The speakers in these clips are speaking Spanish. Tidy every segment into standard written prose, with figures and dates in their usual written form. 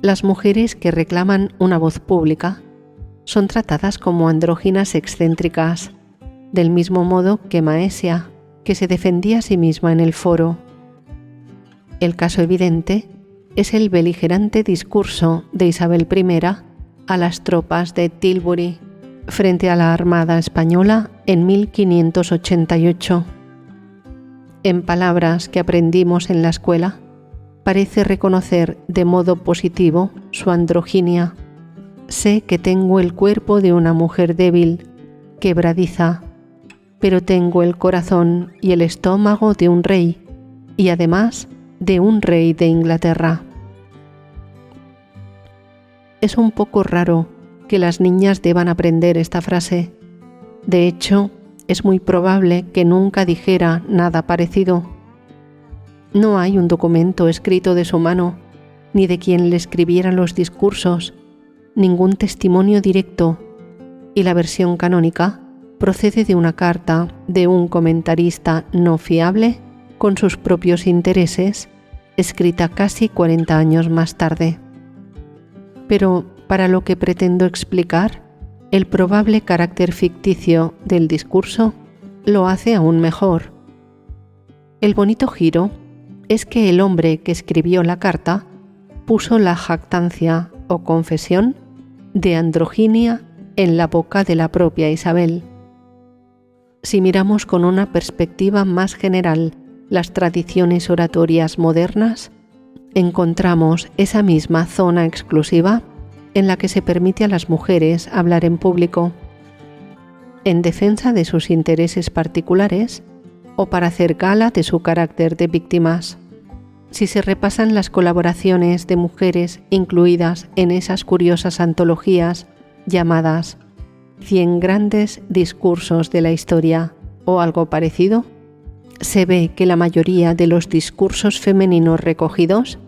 Las mujeres que reclaman una voz pública son tratadas como andróginas excéntricas, del mismo modo que Maesia, que se defendía a sí misma en el foro. El caso evidente es el beligerante discurso de Isabel I a las tropas de Tilbury frente a la Armada Española en 1588. En palabras que aprendimos en la escuela, parece reconocer de modo positivo su androginia. Sé que tengo el cuerpo de una mujer débil, quebradiza, pero tengo el corazón y el estómago de un rey, y además de un rey de Inglaterra. Es un poco raro que las niñas deban aprender esta frase. De hecho, es muy probable que nunca dijera nada parecido. No hay un documento escrito de su mano, ni de quien le escribiera los discursos, ningún testimonio directo, y la versión canónica procede de una carta de un comentarista no fiable con sus propios intereses, escrita casi 40 años más tarde. Pero para lo que pretendo explicar, el probable carácter ficticio del discurso lo hace aún mejor. El bonito giro es que el hombre que escribió la carta puso la jactancia o confesión de androginia en la boca de la propia Isabel. Si miramos con una perspectiva más general las tradiciones oratorias modernas, encontramos esa misma zona exclusiva en la que se permite a las mujeres hablar en público, en defensa de sus intereses particulares o para hacer gala de su carácter de víctimas. Si se repasan las colaboraciones de mujeres incluidas en esas curiosas antologías llamadas 100 grandes discursos de la historia o algo parecido, se ve que la mayoría de los discursos femeninos recogidos,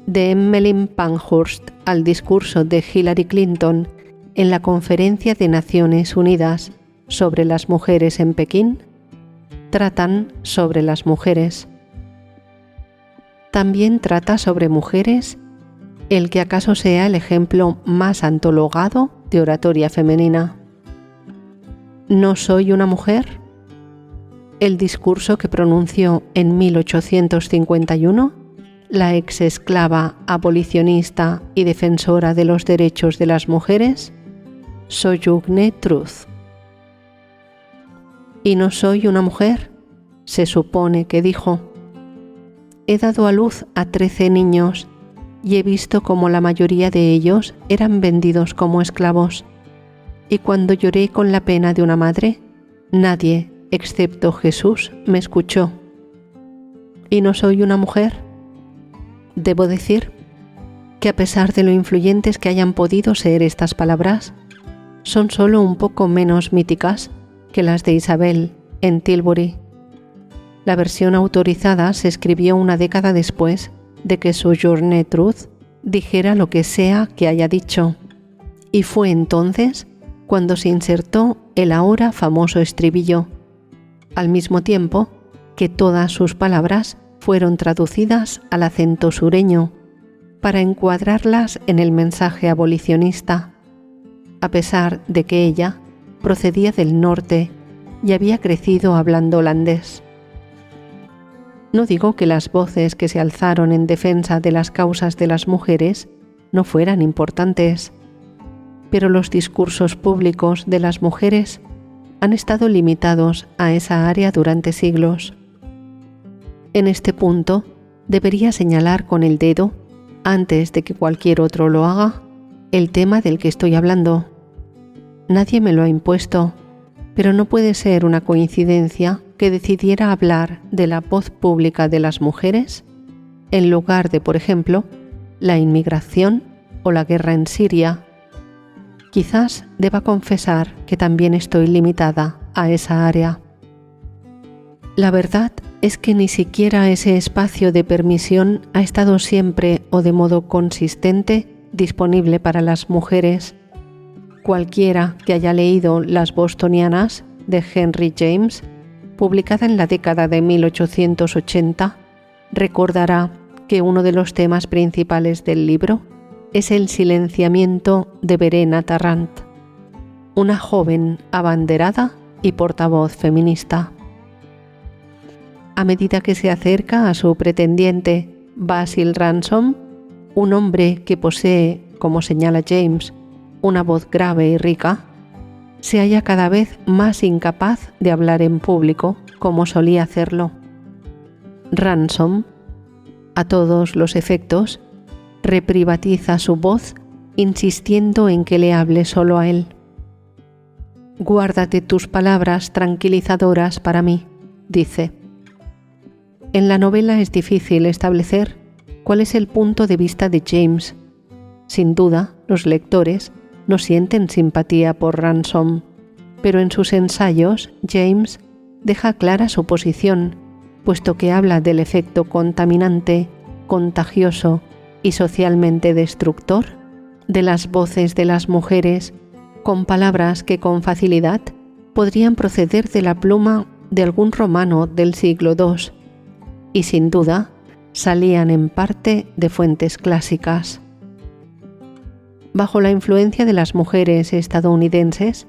de Emmeline Pankhurst al discurso de Hillary Clinton en la Conferencia de Naciones Unidas sobre las mujeres en Pekín, tratan sobre las mujeres. También trata sobre mujeres el que acaso sea el ejemplo más antologado de oratoria femenina. ¿No soy una mujer? El discurso que pronunció en 1851 la ex esclava abolicionista y defensora de los derechos de las mujeres, Sojourner Truth. ¿Y no soy una mujer? Se supone que dijo. He dado a luz a 13 niños y he visto cómo la mayoría de ellos eran vendidos como esclavos. Y cuando lloré con la pena de una madre, nadie, excepto Jesús, me escuchó. ¿Y no soy una mujer? Debo decir que a pesar de lo influyentes que hayan podido ser estas palabras, son solo un poco menos míticas que las de Isabel en Tilbury. La versión autorizada se escribió una década después de que Sojourner Truth dijera lo que sea que haya dicho, y fue entonces cuando se insertó el ahora famoso estribillo, al mismo tiempo que todas sus palabras fueron traducidas al acento sureño para encuadrarlas en el mensaje abolicionista, a pesar de que ella procedía del norte y había crecido hablando holandés. No digo que las voces que se alzaron en defensa de las causas de las mujeres no fueran importantes, pero los discursos públicos de las mujeres han estado limitados a esa área durante siglos. En este punto, debería señalar con el dedo, antes de que cualquier otro lo haga, el tema del que estoy hablando. Nadie me lo ha impuesto, pero no puede ser una coincidencia que decidiera hablar de la voz pública de las mujeres en lugar de, por ejemplo, la inmigración o la guerra en Siria. Quizás deba confesar que también estoy limitada a esa área. La verdad es que ni siquiera ese espacio de permisión ha estado siempre o de modo consistente disponible para las mujeres. Cualquiera que haya leído Las Bostonianas de Henry James, publicada en la década de 1880, recordará que uno de los temas principales del libro es el silenciamiento de Verena Tarrant, una joven abanderada y portavoz feminista. A medida que se acerca a su pretendiente, Basil Ransom, un hombre que posee, como señala James, una voz grave y rica, se halla cada vez más incapaz de hablar en público como solía hacerlo. Ransom, a todos los efectos, reprivatiza su voz insistiendo en que le hable solo a él. «Guárdate tus palabras tranquilizadoras para mí», dice. En la novela es difícil establecer cuál es el punto de vista de James. Sin duda, los lectores no sienten simpatía por Ransom, pero en sus ensayos James deja clara su posición, puesto que habla del efecto contaminante, contagioso y socialmente destructor de las voces de las mujeres, con palabras que con facilidad podrían proceder de la pluma de algún romano del siglo II y sin duda salían en parte de fuentes clásicas. Bajo la influencia de las mujeres estadounidenses,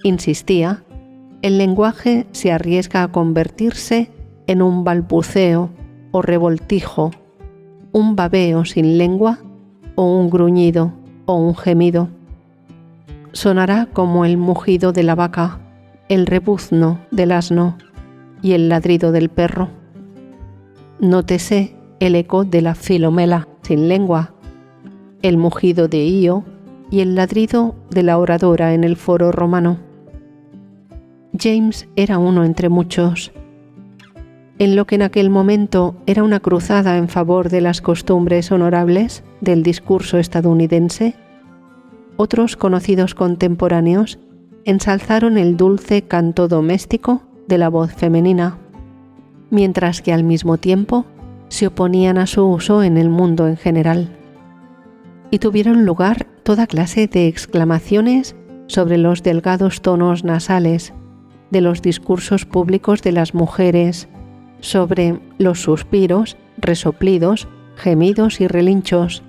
insistía, el lenguaje se arriesga a convertirse en un balbuceo o revoltijo, un babeo sin lengua o un gruñido o un gemido. Sonará como el mugido de la vaca, el rebuzno del asno y el ladrido del perro. Nótese el eco de la Filomela sin lengua, el mugido de Io y el ladrido de la oradora en el foro romano. James era uno entre muchos. En lo que en aquel momento era una cruzada en favor de las costumbres honorables del discurso estadounidense, otros conocidos contemporáneos ensalzaron el dulce canto doméstico de la voz femenina, mientras que al mismo tiempo se oponían a su uso en el mundo en general. Y tuvieron lugar toda clase de exclamaciones sobre los delgados tonos nasales de los discursos públicos de las mujeres, sobre los suspiros, resoplidos, gemidos y relinchos,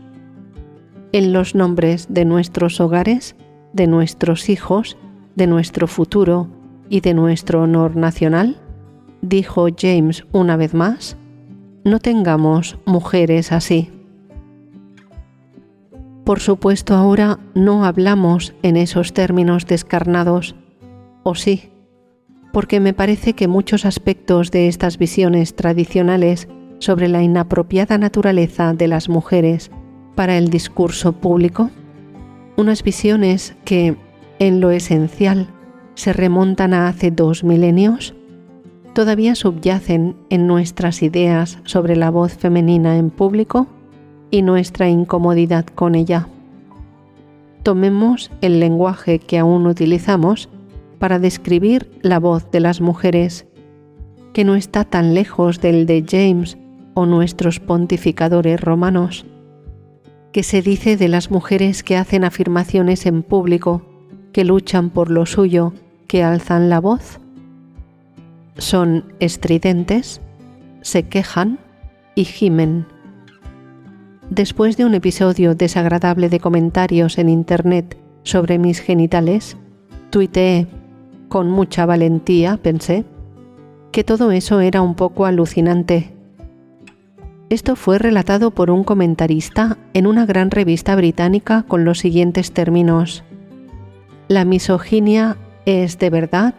en los nombres de nuestros hogares, de nuestros hijos, de nuestro futuro y de nuestro honor nacional, dijo James una vez más, no tengamos mujeres así. Por supuesto, ahora no hablamos en esos términos descarnados, o sí, porque me parece que muchos aspectos de estas visiones tradicionales sobre la inapropiada naturaleza de las mujeres para el discurso público, unas visiones que, en lo esencial, se remontan a hace 2 milenios, todavía subyacen en nuestras ideas sobre la voz femenina en público y nuestra incomodidad con ella. Tomemos el lenguaje que aún utilizamos para describir la voz de las mujeres, que no está tan lejos del de James o nuestros pontificadores romanos. ¿Qué se dice de las mujeres que hacen afirmaciones en público, que luchan por lo suyo, que alzan la voz? Son estridentes, se quejan y gimen. Después de un episodio desagradable de comentarios en internet sobre mis genitales, tuiteé, con mucha valentía, pensé, que todo eso era un poco alucinante. Esto fue relatado por un comentarista en una gran revista británica con los siguientes términos: la misoginia es de verdad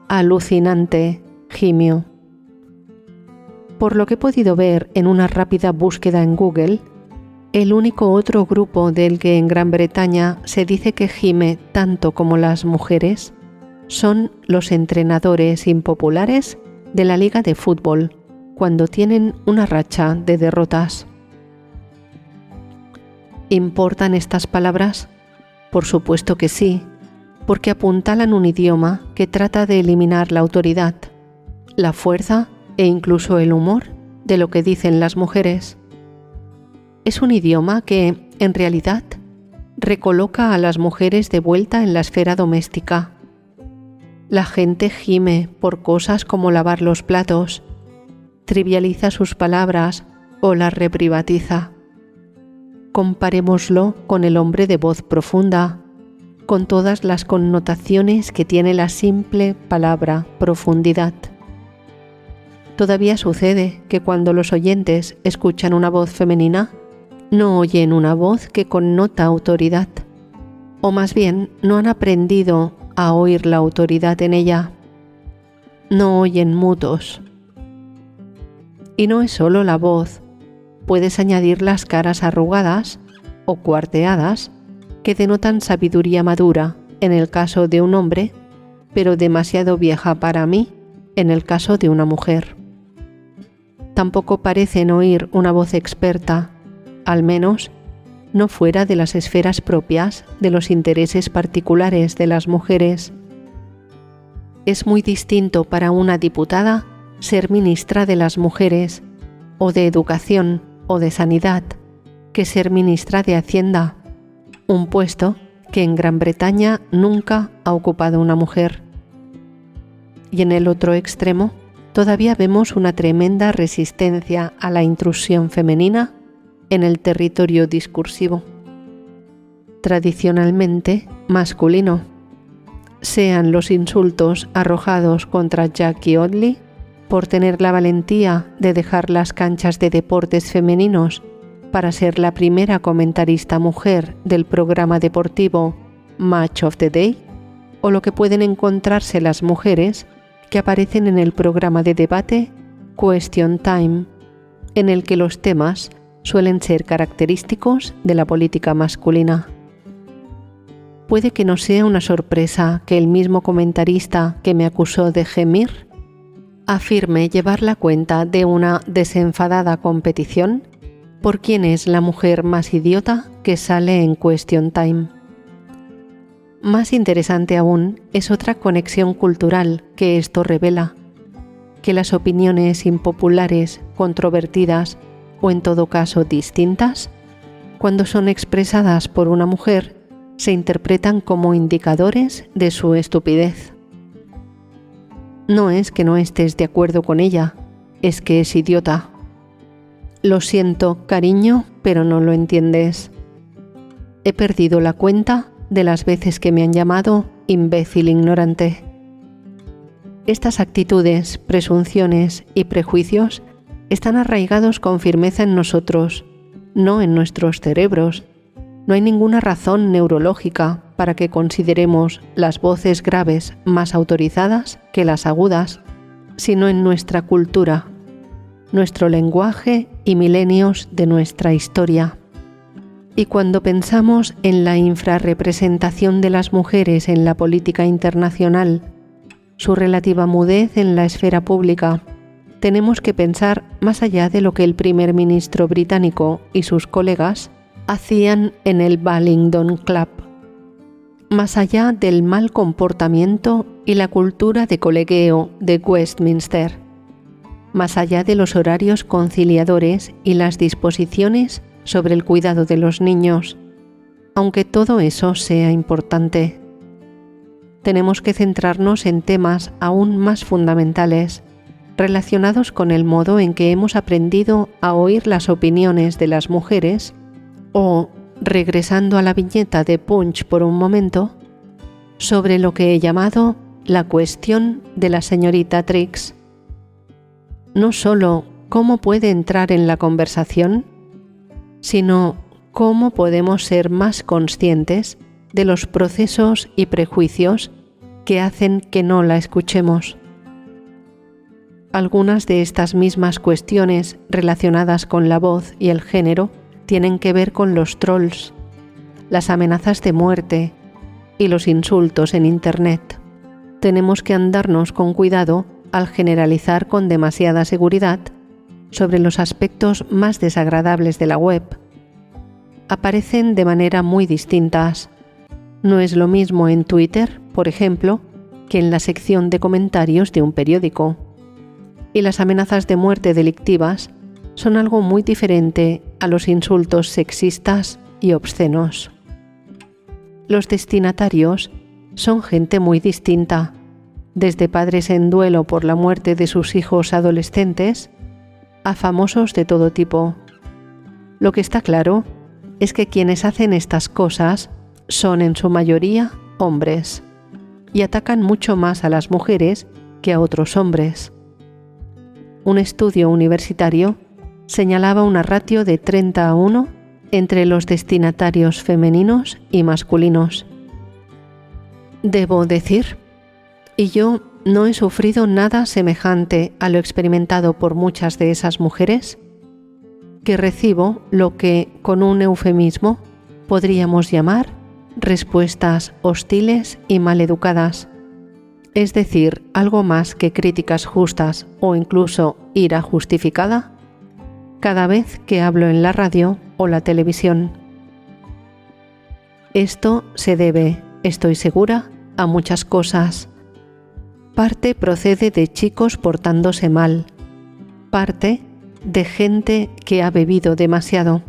alucinante, gimio. Por lo que he podido ver en una rápida búsqueda en Google, el único otro grupo del que en Gran Bretaña se dice que gime tanto como las mujeres son los entrenadores impopulares de la Liga de Fútbol, cuando tienen una racha de derrotas. ¿Importan estas palabras? Por supuesto que sí, porque apuntalan un idioma que trata de eliminar la autoridad, la fuerza e incluso el humor de lo que dicen las mujeres. Es un idioma que, en realidad, recoloca a las mujeres de vuelta en la esfera doméstica. La gente gime por cosas como lavar los platos, trivializa sus palabras o las reprivatiza. Comparémoslo con el hombre de voz profunda, con todas las connotaciones que tiene la simple palabra profundidad. Todavía sucede que cuando los oyentes escuchan una voz femenina, no oyen una voz que connota autoridad, o más bien no han aprendido a oír la autoridad en ella. No oyen mudos. Y no es solo la voz, puedes añadir las caras arrugadas o cuarteadas que denotan sabiduría madura en el caso de un hombre, pero demasiado vieja para mí en el caso de una mujer. Tampoco parecen oír una voz experta, al menos no fuera de las esferas propias de los intereses particulares de las mujeres. Es muy distinto para una diputada ser ministra de las mujeres, o de educación, o de sanidad, que ser ministra de Hacienda, un puesto que en Gran Bretaña nunca ha ocupado una mujer. Y en el otro extremo, todavía vemos una tremenda resistencia a la intrusión femenina en el territorio discursivo, tradicionalmente masculino, sean los insultos arrojados contra Jackie Audley por tener la valentía de dejar las canchas de deportes femeninos para ser la primera comentarista mujer del programa deportivo Match of the Day, o lo que pueden encontrarse las mujeres que aparecen en el programa de debate Question Time, en el que los temas suelen ser característicos de la política masculina. Puede que no sea una sorpresa que el mismo comentarista que me acusó de gemir afirme llevar la cuenta de una desenfadada competición por quién es la mujer más idiota que sale en Question Time. Más interesante aún es otra conexión cultural que esto revela, que las opiniones impopulares, controvertidas o en todo caso distintas, cuando son expresadas por una mujer, se interpretan como indicadores de su estupidez. No es que no estés de acuerdo con ella, es que es idiota. Lo siento, cariño, pero no lo entiendes. He perdido la cuenta de las veces que me han llamado imbécil ignorante. Estas actitudes, presunciones y prejuicios están arraigados con firmeza en nosotros, no en nuestros cerebros. No hay ninguna razón neurológica para que consideremos las voces graves más autorizadas que las agudas, sino en nuestra cultura, nuestro lenguaje y milenios de nuestra historia. Y cuando pensamos en la infrarrepresentación de las mujeres en la política internacional, su relativa mudez en la esfera pública, tenemos que pensar más allá de lo que el primer ministro británico y sus colegas hacían en el Bullingdon Club, más allá del mal comportamiento y la cultura de colegueo de Westminster, más allá de los horarios conciliadores y las disposiciones sobre el cuidado de los niños, aunque todo eso sea importante. Tenemos que centrarnos en temas aún más fundamentales, relacionados con el modo en que hemos aprendido a oír las opiniones de las mujeres o, regresando a la viñeta de Punch por un momento, sobre lo que he llamado la cuestión de la señorita Triggs. No solo cómo puede entrar en la conversación, sino cómo podemos ser más conscientes de los procesos y prejuicios que hacen que no la escuchemos. Algunas de estas mismas cuestiones relacionadas con la voz y el género tienen que ver con los trolls, las amenazas de muerte y los insultos en Internet. Tenemos que andarnos con cuidado al generalizar con demasiada seguridad sobre los aspectos más desagradables de la web. Aparecen de manera muy distintas. No es lo mismo en Twitter, por ejemplo, que en la sección de comentarios de un periódico. Y las amenazas de muerte delictivas son algo muy diferente a los insultos sexistas y obscenos. Los destinatarios son gente muy distinta, desde padres en duelo por la muerte de sus hijos adolescentes a famosos de todo tipo. Lo que está claro es que quienes hacen estas cosas son en su mayoría hombres y atacan mucho más a las mujeres que a otros hombres. Un estudio universitario señalaba una ratio de 30:1 entre los destinatarios femeninos y masculinos. Debo decir, y yo no he sufrido nada semejante a lo experimentado por muchas de esas mujeres, que recibo lo que, con un eufemismo, podríamos llamar respuestas hostiles y maleducadas, es decir, algo más que críticas justas o incluso ira justificada, cada vez que hablo en la radio o la televisión. Esto se debe, estoy segura, a muchas cosas. Parte procede de chicos portándose mal, parte de gente que ha bebido demasiado,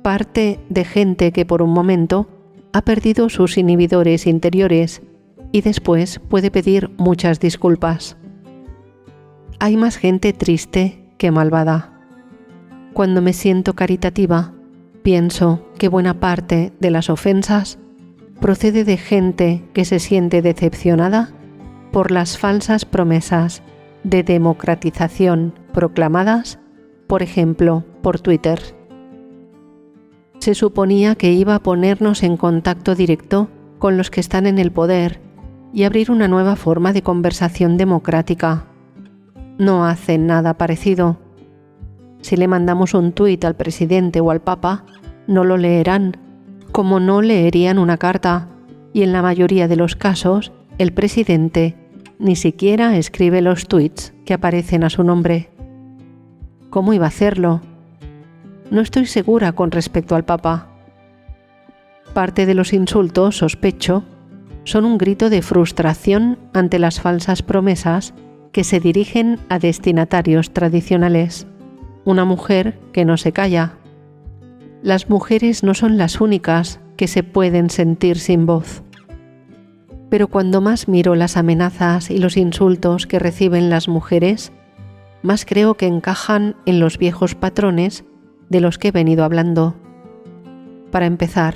parte de gente que por un momento ha perdido sus inhibidores interiores y después puede pedir muchas disculpas. Hay más gente triste que malvada. Cuando me siento caritativa, pienso que buena parte de las ofensas procede de gente que se siente decepcionada por las falsas promesas de democratización proclamadas, por ejemplo, por Twitter. Se suponía que iba a ponernos en contacto directo con los que están en el poder y abrir una nueva forma de conversación democrática. No hacen nada parecido. Si le mandamos un tuit al presidente o al papa, no lo leerán, como no leerían una carta, y en la mayoría de los casos, el presidente ni siquiera escribe los tuits que aparecen a su nombre. ¿Cómo iba a hacerlo? No estoy segura con respecto al papa. Parte de los insultos, sospecho, son un grito de frustración ante las falsas promesas que se dirigen a destinatarios tradicionales. Una mujer que no se calla. Las mujeres no son las únicas que se pueden sentir sin voz. Pero cuando más miro las amenazas y los insultos que reciben las mujeres, más creo que encajan en los viejos patrones de los que he venido hablando. Para empezar,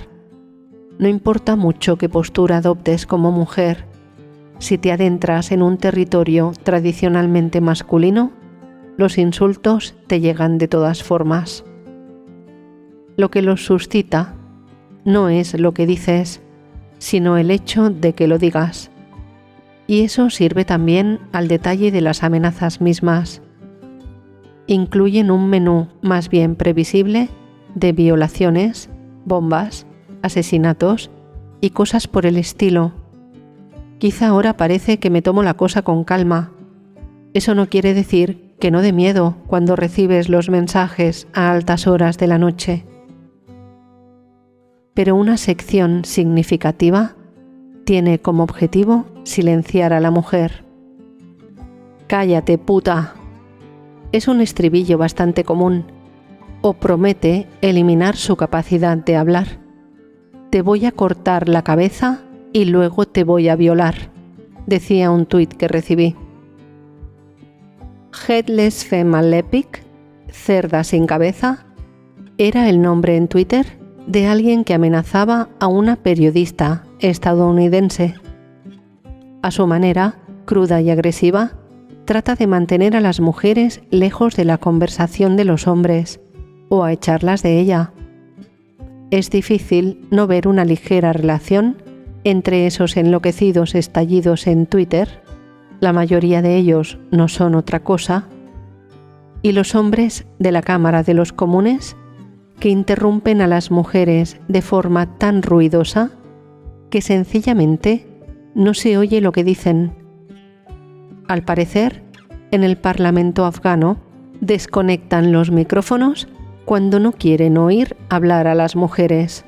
no importa mucho qué postura adoptes como mujer, si te adentras en un territorio tradicionalmente masculino, los insultos te llegan de todas formas. Lo que los suscita no es lo que dices, sino el hecho de que lo digas. Y eso sirve también al detalle de las amenazas mismas. Incluyen un menú más bien previsible de violaciones, bombas, asesinatos y cosas por el estilo. Quizá ahora parece que me tomo la cosa con calma. Eso no quiere decir que no dé miedo cuando recibes los mensajes a altas horas de la noche. Pero una sección significativa tiene como objetivo silenciar a la mujer. «Cállate, puta», es un estribillo bastante común, o promete eliminar su capacidad de hablar. «Te voy a cortar la cabeza y luego te voy a violar», decía un tuit que recibí. Headless Female Epic, cerda sin cabeza, era el nombre en Twitter de alguien que amenazaba a una periodista estadounidense. A su manera, cruda y agresiva, trata de mantener a las mujeres lejos de la conversación de los hombres o a echarlas de ella. Es difícil no ver una ligera relación entre esos enloquecidos estallidos en Twitter, la mayoría de ellos no son otra cosa, y los hombres de la Cámara de los Comunes que interrumpen a las mujeres de forma tan ruidosa que sencillamente no se oye lo que dicen. Al parecer, en el Parlamento afgano desconectan los micrófonos cuando no quieren oír hablar a las mujeres.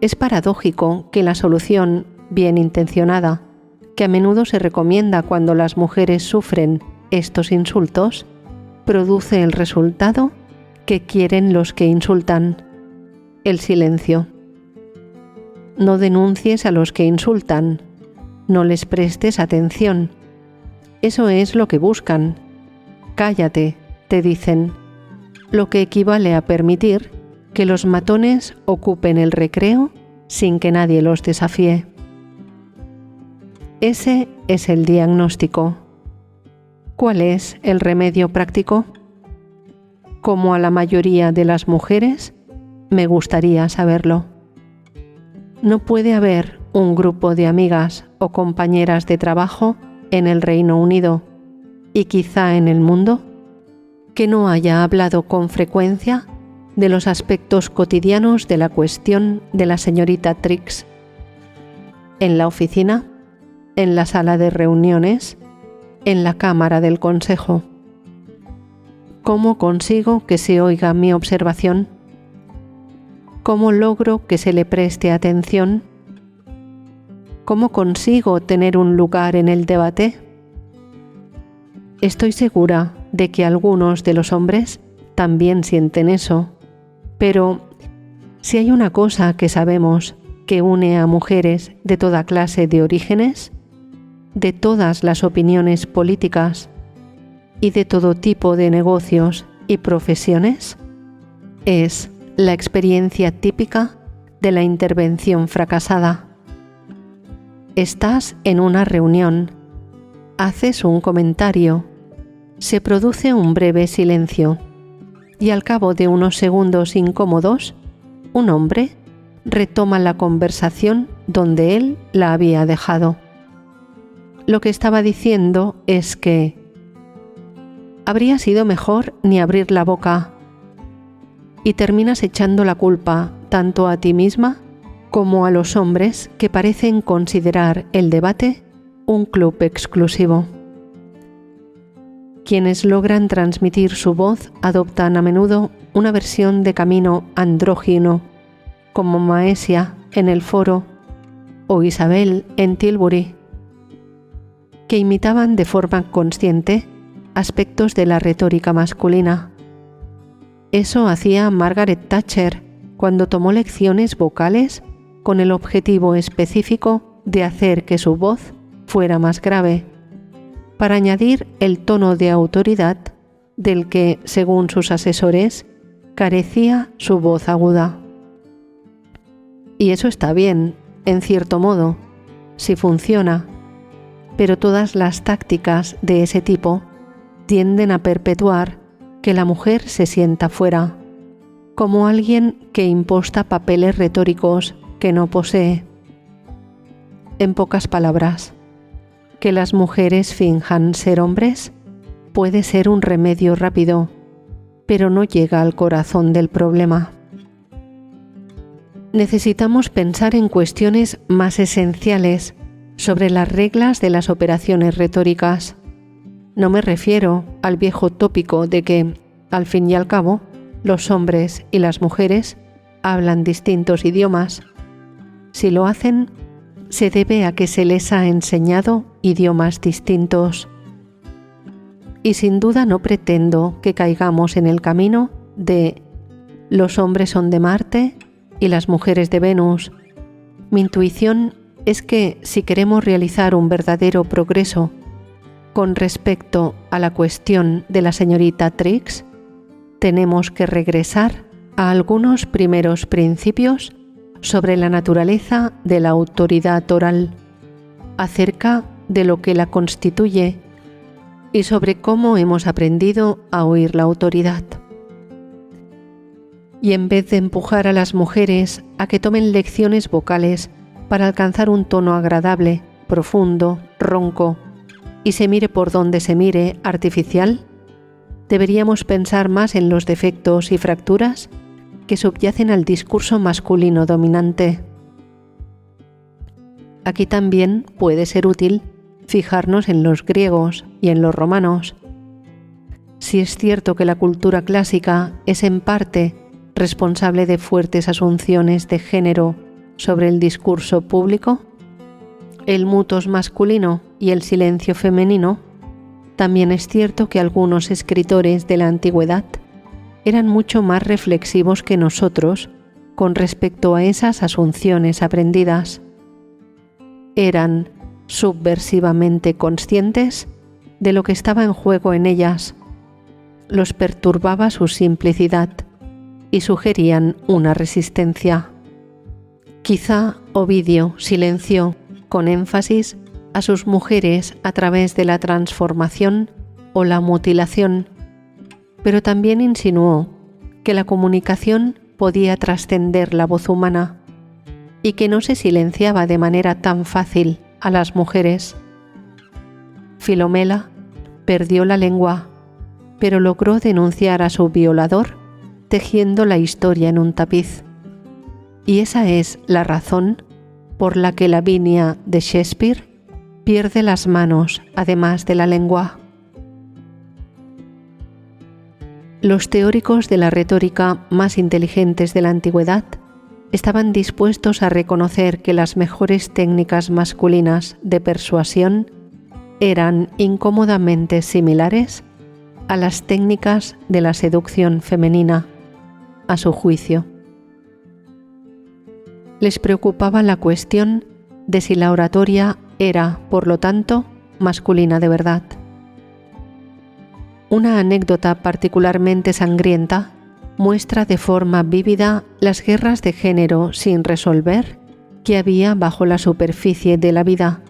Es paradójico que la solución bien intencionada, que a menudo se recomienda cuando las mujeres sufren estos insultos, produce el resultado que quieren los que insultan: el silencio. No denuncies a los que insultan, no les prestes atención. Eso es lo que buscan. Cállate, te dicen, lo que equivale a permitir que los matones ocupen el recreo sin que nadie los desafíe. Ese es el diagnóstico. ¿Cuál es el remedio práctico? Como a la mayoría de las mujeres, me gustaría saberlo. No puede haber un grupo de amigas o compañeras de trabajo en el Reino Unido y quizá en el mundo que no haya hablado con frecuencia de los aspectos cotidianos de la cuestión de la señorita Triggs. En la oficina, en la sala de reuniones, en la cámara del consejo. ¿Cómo consigo que se oiga mi observación? ¿Cómo logro que se le preste atención? ¿Cómo consigo tener un lugar en el debate? Estoy segura de que algunos de los hombres también sienten eso, pero si hay una cosa que sabemos que une a mujeres de toda clase de orígenes, de todas las opiniones políticas y de todo tipo de negocios y profesiones, es la experiencia típica de la intervención fracasada. Estás en una reunión, haces un comentario, se produce un breve silencio y al cabo de unos segundos incómodos, un hombre retoma la conversación donde él la había dejado. Lo que estaba diciendo es que habría sido mejor ni abrir la boca, y terminas echando la culpa tanto a ti misma como a los hombres que parecen considerar el debate un club exclusivo. Quienes logran transmitir su voz adoptan a menudo una versión de camino andrógino, como Maesia en el Foro o Isabel en Tilbury, que imitaban de forma consciente aspectos de la retórica masculina. Eso hacía Margaret Thatcher cuando tomó lecciones vocales con el objetivo específico de hacer que su voz fuera más grave, para añadir el tono de autoridad del que, según sus asesores, carecía su voz aguda. Y eso está bien, en cierto modo, si funciona, pero todas las tácticas de ese tipo tienden a perpetuar que la mujer se sienta fuera, como alguien que imposta papeles retóricos que no posee. En pocas palabras, que las mujeres finjan ser hombres puede ser un remedio rápido, pero no llega al corazón del problema. Necesitamos pensar en cuestiones más esenciales sobre las reglas de las operaciones retóricas. No me refiero al viejo tópico de que, al fin y al cabo, los hombres y las mujeres hablan distintos idiomas. Si lo hacen, se debe a que se les ha enseñado idiomas distintos. Y sin duda no pretendo que caigamos en el camino de los hombres son de Marte y las mujeres de Venus. Mi intuición es que si queremos realizar un verdadero progreso con respecto a la cuestión de la señorita Triggs, tenemos que regresar a algunos primeros principios sobre la naturaleza de la autoridad oral, acerca de lo que la constituye y sobre cómo hemos aprendido a oír la autoridad. Y en vez de empujar a las mujeres a que tomen lecciones vocales para alcanzar un tono agradable, profundo, ronco, y se mire por donde se mire, artificial, deberíamos pensar más en los defectos y fracturas que subyacen al discurso masculino dominante. Aquí también puede ser útil fijarnos en los griegos y en los romanos. Si es cierto que la cultura clásica es en parte responsable de fuertes asunciones de género sobre el discurso público, el mutos masculino y el silencio femenino, también es cierto que algunos escritores de la antigüedad eran mucho más reflexivos que nosotros con respecto a esas asunciones aprendidas. Eran subversivamente conscientes de lo que estaba en juego en ellas. Los perturbaba su simplicidad, y sugerían una resistencia. Quizá Ovidio silenció con énfasis a sus mujeres a través de la transformación o la mutilación, pero también insinuó que la comunicación podía trascender la voz humana y que no se silenciaba de manera tan fácil a las mujeres. Filomela perdió la lengua, pero logró denunciar a su violador tejiendo la historia en un tapiz. Y esa es la razón por la que Lavinia de Shakespeare pierde las manos además de la lengua. Los teóricos de la retórica más inteligentes de la antigüedad estaban dispuestos a reconocer que las mejores técnicas masculinas de persuasión eran incómodamente similares a las técnicas de la seducción femenina, a su juicio. Les preocupaba la cuestión de si la oratoria era, por lo tanto, masculina de verdad. Una anécdota particularmente sangrienta muestra de forma vívida las guerras de género sin resolver que había bajo la superficie de la vida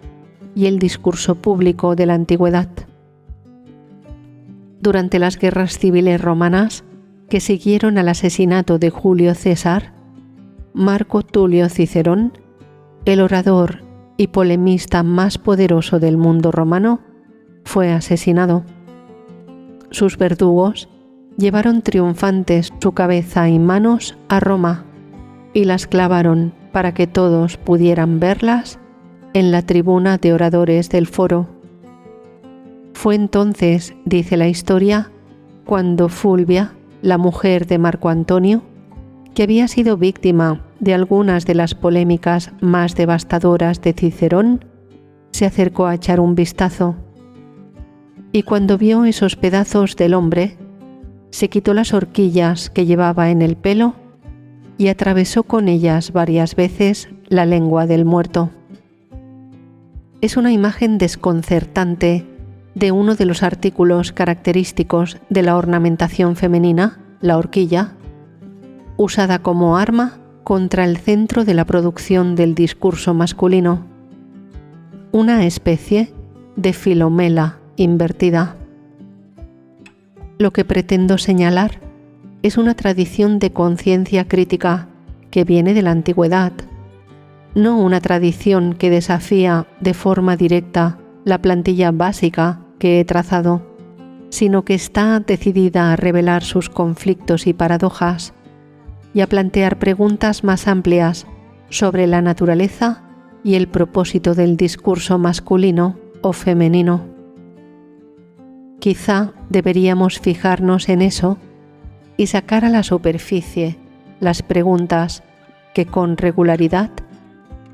y el discurso público de la antigüedad. Durante las guerras civiles romanas que siguieron al asesinato de Julio César, Marco Tulio Cicerón, el orador y polemista más poderoso del mundo romano, fue asesinado. Sus verdugos llevaron triunfantes su cabeza y manos a Roma y las clavaron para que todos pudieran verlas en la tribuna de oradores del foro. Fue entonces, dice la historia, cuando Fulvia, la mujer de Marco Antonio, que había sido víctima de algunas de las polémicas más devastadoras de Cicerón, se acercó a echar un vistazo. Y cuando vio esos pedazos del hombre, se quitó las horquillas que llevaba en el pelo y atravesó con ellas varias veces la lengua del muerto. Es una imagen desconcertante de uno de los artículos característicos de la ornamentación femenina, la horquilla, usada como arma contra el centro de la producción del discurso masculino, una especie de Filomela invertida. Lo que pretendo señalar es una tradición de conciencia crítica que viene de la antigüedad, no una tradición que desafía de forma directa la plantilla básica que he trazado, sino que está decidida a revelar sus conflictos y paradojas y a plantear preguntas más amplias sobre la naturaleza y el propósito del discurso masculino o femenino. Quizá deberíamos fijarnos en eso y sacar a la superficie las preguntas que con regularidad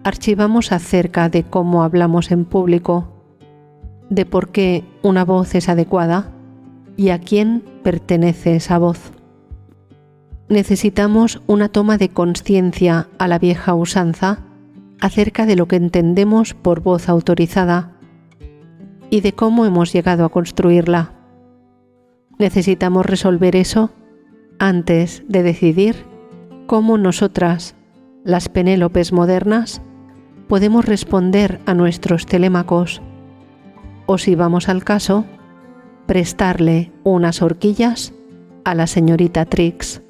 archivamos acerca de cómo hablamos en público, de por qué una voz es adecuada y a quién pertenece esa voz. Necesitamos una toma de conciencia a la vieja usanza acerca de lo que entendemos por voz autorizada y de cómo hemos llegado a construirla. Necesitamos resolver eso antes de decidir cómo nosotras, las Penélopes modernas, podemos responder a nuestros Telémacos, o si vamos al caso, prestarle unas horquillas a la señorita Trix.